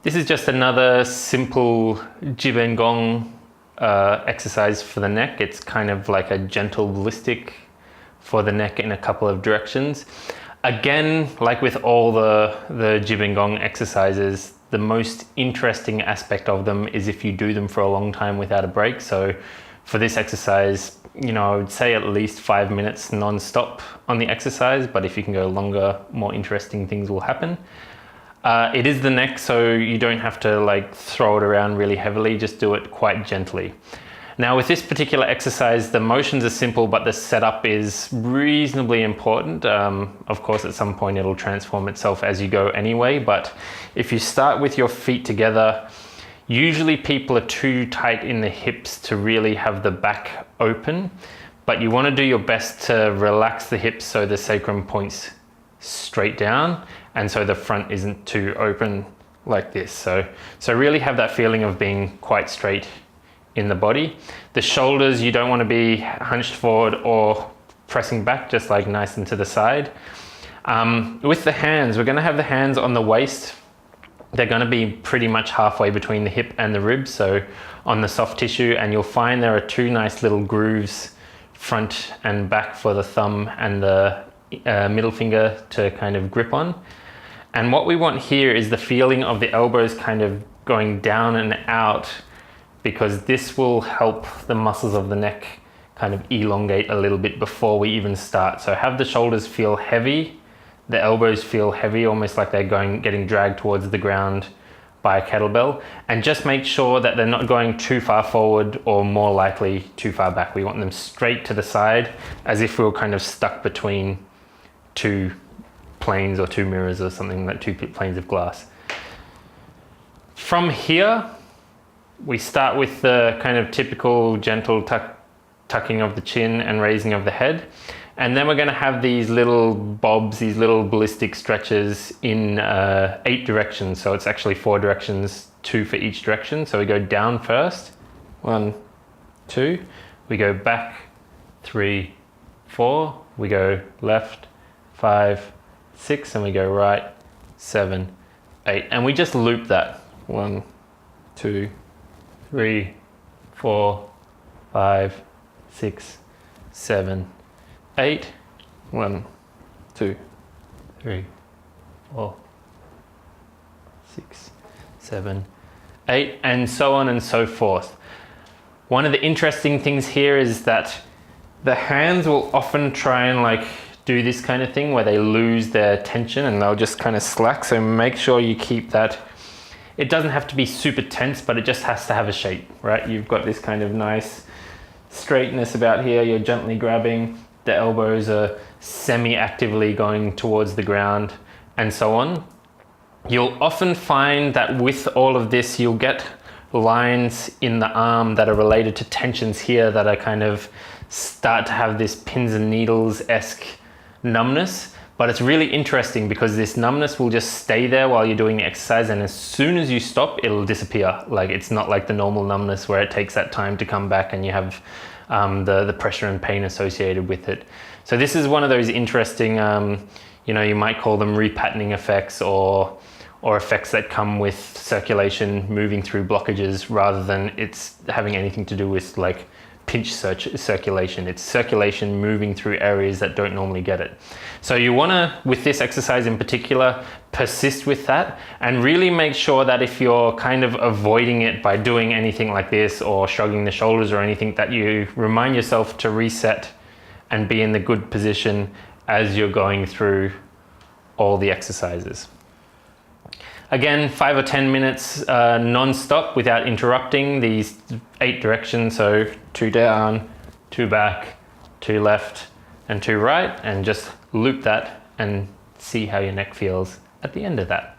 This is just another simple Jibengong exercise for the neck. It's kind of like a gentle ballistic for the neck in a couple of directions. Again, like with all the Jibengong exercises, the most interesting aspect of them is if you do them for a long time without a break. So for this exercise, you know, I would say at least 5 minutes non-stop on the exercise, but if you can go longer, more interesting things will happen. It is the neck, so you don't have to like throw it around really heavily, just do it quite gently. Now with this particular exercise, the motions are simple, but the setup is reasonably important. Of course, at some point it'll transform itself as you go anyway, but if you start with your feet together, usually people are too tight in the hips to really have the back open, but you want to do your best to relax the hips so the sacrum points straight down, and so the front isn't too open like this. So really have that feeling of being quite straight in the body. The shoulders, you don't want to be hunched forward or pressing back, just like nice and to the side. With the hands, we're going to have the hands on the waist. They're going to be pretty much halfway between the hip and the ribs, so on the soft tissue, and you'll find there are two nice little grooves front and back for the thumb and the middle finger to kind of grip on. And what we want here is the feeling of the elbows kind of going down and out, because this will help the muscles of the neck kind of elongate a little bit before we even start. So have the shoulders feel heavy, the elbows feel heavy, almost like they're getting dragged towards the ground by a kettlebell, and just make sure that they're not going too far forward or more likely too far back. We want them straight to the side, as if we were kind of stuck between two planes or two mirrors or something, like two planes of glass. From here, we start with the kind of typical gentle tucking of the chin and raising of the head. And then we're going to have these little bobs, these little ballistic stretches in 8 directions. So it's actually 4 directions, 2 for each direction. So we go down first, 1, 2. We go back, 3, 4. We go left, 5, 6, and we go right, 7, 8. And we just loop that. 1, 2, 3, 4, 5, 6, 7, 8. 1, 2, 3, 4, 6, 7, 8, and so on and so forth. One of the interesting things here is that the hands will often try and like do this kind of thing where they lose their tension and they'll just kind of slack. So make sure you keep that. It doesn't have to be super tense, but it just has to have a shape, right? You've got this kind of nice straightness about here. You're gently grabbing. The elbows are semi-actively going towards the ground and so on. You'll often find that with all of this, you'll get lines in the arm that are related to tensions here that are kind of start to have this pins and needles-esque numbness. But it's really interesting because this numbness will just stay there while you're doing the exercise, and as soon as you stop, it'll disappear. Like, it's not like the normal numbness where it takes that time to come back and you have the pressure and pain associated with it. So this is one of those interesting, you know, you might call them repatterning effects or effects that come with circulation moving through blockages rather than it's having anything to do with like pinch circulation. It's circulation moving through areas that don't normally get it. So you want to, with this exercise in particular, persist with that and really make sure that if you're kind of avoiding it by doing anything like this or shrugging the shoulders or anything, that you remind yourself to reset and be in the good position as you're going through all the exercises. Again, 5 or 10 minutes non-stop without interrupting these 8 directions. So 2 down, 2 back, 2 left, and 2 right, and just loop that and see how your neck feels at the end of that.